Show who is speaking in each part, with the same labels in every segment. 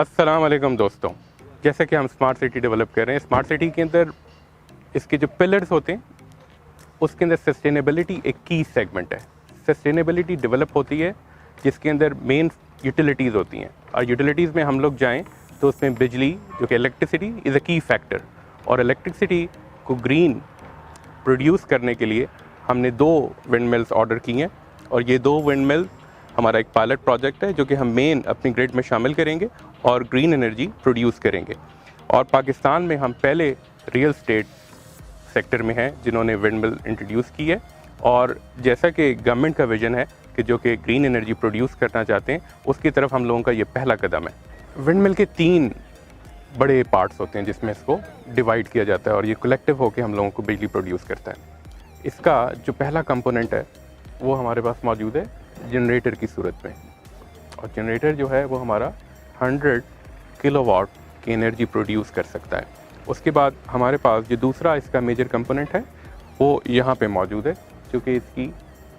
Speaker 1: अस्सलाम वालेकुम दोस्तों, जैसे कि हम स्मार्ट सिटी डेवलप कर रहे हैं, स्मार्ट सिटी के अंदर इसके जो पिलर्स होते हैं उसके अंदर सस्टेनेबिलिटी एक की सेगमेंट है। सस्टेनेबिलिटी डेवलप होती है जिसके अंदर मेन यूटिलिटीज़ होती हैं, और यूटिलिटीज़ में हम लोग जाएं तो उसमें बिजली जो कि इलेक्ट्रिसिटी इज़ अ की फैक्टर, और इलेक्ट्रिसिटी को ग्रीन प्रोड्यूस करने के लिए हमने 2 विंड मिल्स ऑर्डर की हैं, और ये 2 विंड मिल हमारा एक पायलट प्रोजेक्ट है जो कि हम मेन अपनी ग्रिड में शामिल करेंगे और ग्रीन एनर्जी प्रोड्यूस करेंगे। और पाकिस्तान में हम पहले रियल स्टेट सेक्टर में हैं जिन्होंने विंड मिल इंट्रोड्यूस की है, और जैसा कि गवर्नमेंट का विजन है कि जो कि ग्रीन एनर्जी प्रोड्यूस करना चाहते हैं, उसकी तरफ हम लोगों का ये पहला कदम है। विंड मिल के 3 बड़े पार्ट्स होते हैं जिसमें इसको डिवाइड किया जाता है, और ये कलेक्टिव होकर हम लोगों को बिजली प्रोड्यूस करता है। इसका जो पहला कंपोनेंट है वो हमारे पास मौजूद है जनरेटर की सूरत में, और जनरेटर जो है वो हमारा 100 किलोवाट की एनर्जी प्रोड्यूस कर सकता है। उसके बाद हमारे पास जो दूसरा इसका मेजर कंपोनेंट है वो यहाँ पे मौजूद है, जो कि इसकी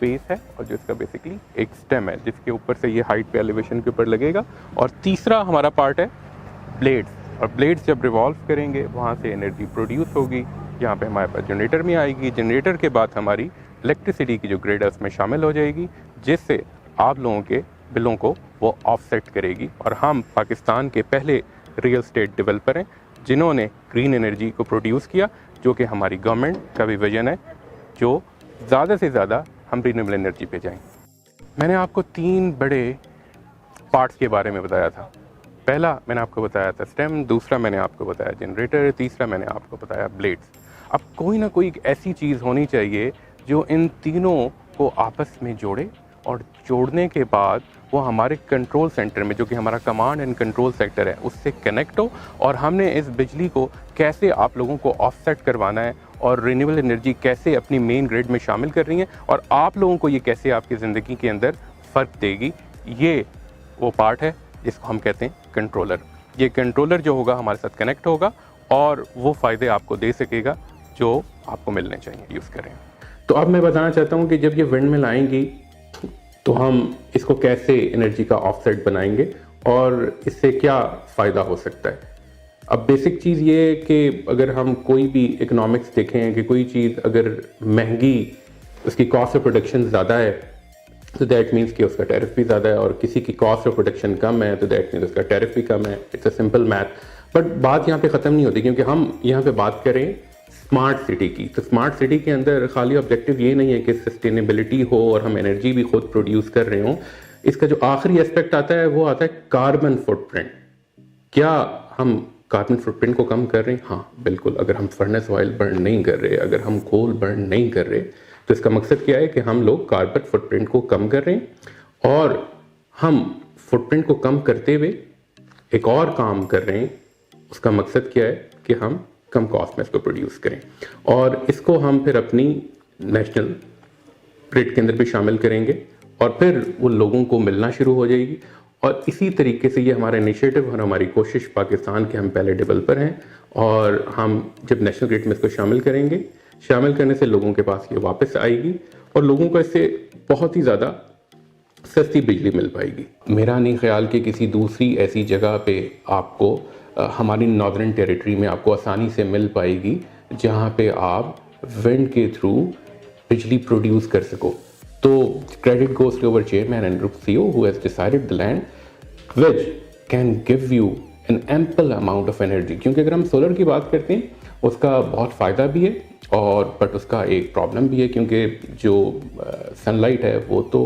Speaker 1: बेस है और जो इसका बेसिकली एक स्टेम है जिसके ऊपर से ये हाइट पे एलिवेशन के ऊपर लगेगा। और तीसरा हमारा पार्ट है ब्लेड्स, और ब्लेड्स जब रिवॉल्व करेंगे वहाँ से एनर्जी प्रोड्यूस होगी, यहाँ पे हमारे पास जनरेटर में आएगी। जनरेटर के बाद हमारी इलेक्ट्रिसिटी की जो ग्रिड है उसमें शामिल हो जाएगी, जिससे आप लोगों के बिलों को वो ऑफसेट करेगी। और हम पाकिस्तान के पहले रियल स्टेट डेवलपर हैं जिन्होंने ग्रीन एनर्जी को प्रोड्यूस किया, जो कि हमारी गवर्नमेंट का भी विजन है, जो ज़्यादा से ज़्यादा हम रिन्यूएबल एनर्जी पे जाएं। मैंने आपको 3 बड़े पार्ट्स के बारे में बताया था। पहला मैंने आपको बताया था स्टेम, दूसरा मैंने आपको बताया जनरेटर, तीसरा मैंने आपको बताया ब्लेड्स। अब कोई ना कोई ऐसी चीज़ होनी चाहिए जो इन तीनों को आपस में जोड़े, और जोड़ने के बाद वो हमारे कंट्रोल सेंटर में, जो कि हमारा कमांड एंड कंट्रोल सेक्टर है, उससे कनेक्ट हो, और हमने इस बिजली को कैसे आप लोगों को ऑफसेट करवाना है, और रिन्यूएबल एनर्जी कैसे अपनी मेन ग्रिड में शामिल कर रही है, और आप लोगों को ये कैसे आपकी ज़िंदगी के अंदर फ़र्क देगी। ये वो पार्ट है जिसको हम कहते हैं कंट्रोलर। ये कंट्रोलर जो होगा हमारे साथ कनेक्ट होगा और वो फ़ायदे आपको दे सकेगा जो आपको मिलने चाहिए, यूज़ करें। तो अब मैं बताना चाहता हूँ कि जब ये विंड मिल आएंगी तो हम इसको कैसे एनर्जी का ऑफसेट बनाएंगे और इससे क्या फ़ायदा हो सकता है। अब बेसिक चीज़ ये है कि अगर हम कोई भी इकोनॉमिक्स देखें कि कोई चीज़ अगर महंगी, उसकी कॉस्ट ऑफ प्रोडक्शन ज़्यादा है तो दैट मीन्स कि उसका टैरिफ भी ज़्यादा है, और किसी की कॉस्ट ऑफ प्रोडक्शन कम है तो दैट मीन्स उसका टैरिफ भी कम है। It's a simple math. But बात यहाँ पे ख़त्म नहीं होती, क्योंकि हम यहाँ पे बात करें स्मार्ट सिटी की। तो स्मार्ट सिटी के अंदर खाली ऑब्जेक्टिव ये नहीं है कि सस्टेनेबिलिटी हो और हम एनर्जी भी खुद प्रोड्यूस कर रहे हों। इसका जो आखिरी एस्पेक्ट आता है वो आता है कार्बन फुटप्रिंट। क्या हम कार्बन फुटप्रिंट को कम कर रहे हैं? हाँ बिल्कुल। अगर हम फर्नेस ऑयल बर्न नहीं कर रहे, अगर हम कोल बर्न नहीं कर रहे, तो इसका मकसद क्या है कि हम लोग कार्बन फुटप्रिंट को कम कर रहे हैं, और हम फुटप्रिंट को कम करते हुए एक और काम कर रहे हैं। उसका मकसद क्या है कि हम कम कॉस्ट में इसको प्रोड्यूस करें, और इसको हम फिर अपनी नेशनल ग्रिड के अंदर भी शामिल करेंगे, और फिर वो लोगों को मिलना शुरू हो जाएगी। और इसी तरीके से ये हमारा इनिशिएटिव और हमारी कोशिश, पाकिस्तान के हम पहले डेवलपर हैं, और हम जब नेशनल ग्रिड में इसको शामिल करेंगे, शामिल करने से लोगों के पास ये वापस आएगी और लोगों को इससे बहुत ही ज़्यादा सस्ती बिजली मिल पाएगी। मेरा नहीं ख्याल कि किसी दूसरी ऐसी जगह पे आपको हमारी नॉर्दर्न टेरिटरी में आपको आसानी से मिल पाएगी जहाँ पे आप विंड के थ्रू बिजली प्रोड्यूस कर सको। तो credit goes to our chairman and group CEO who has decided the land which can give you an ample amount of energy. क्योंकि अगर हम सोलर की बात करते हैं उसका बहुत फ़ायदा भी है, और बट उसका एक प्रॉब्लम भी है, क्योंकि जो सनलाइट है वो तो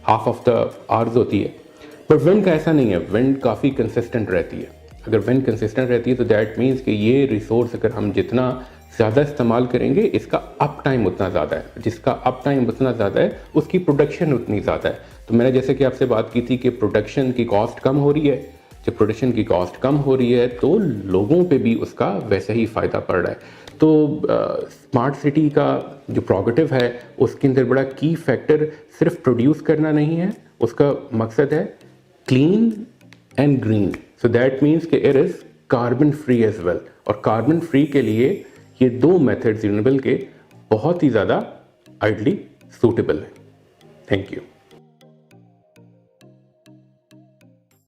Speaker 1: हाफ ऑफ द आवर्स होती है। बट विंड का ऐसा नहीं है, विंड काफ़ी कंसिस्टेंट रहती है। अगर विंड कंसिस्टेंट रहती है तो दैट मीन्स कि ये रिसोर्स अगर हम जितना ज़्यादा इस्तेमाल करेंगे, इसका अप टाइम उतना ज़्यादा है, जिसका अप टाइम उतना ज़्यादा है उसकी प्रोडक्शन उतनी ज़्यादा है। तो मैंने जैसे कि आपसे बात की थी कि प्रोडक्शन की कॉस्ट कम हो रही है, जब प्रोडक्शन की कॉस्ट कम हो रही है तो लोगों पे भी उसका वैसे ही फ़ायदा पड़ रहा है। तो स्मार्ट सिटी का जो प्रोग्रेटिव है उसके अंदर बड़ा की फैक्टर सिर्फ प्रोड्यूस करना नहीं है, उसका मकसद है clean and green. So that means कि it is carbon free as well, और कार्बन फ्री के लिए ये 2 मेथड्स रिन्यूएबल के बहुत ही ज़्यादा आइडली सूटेबल है। Thank you.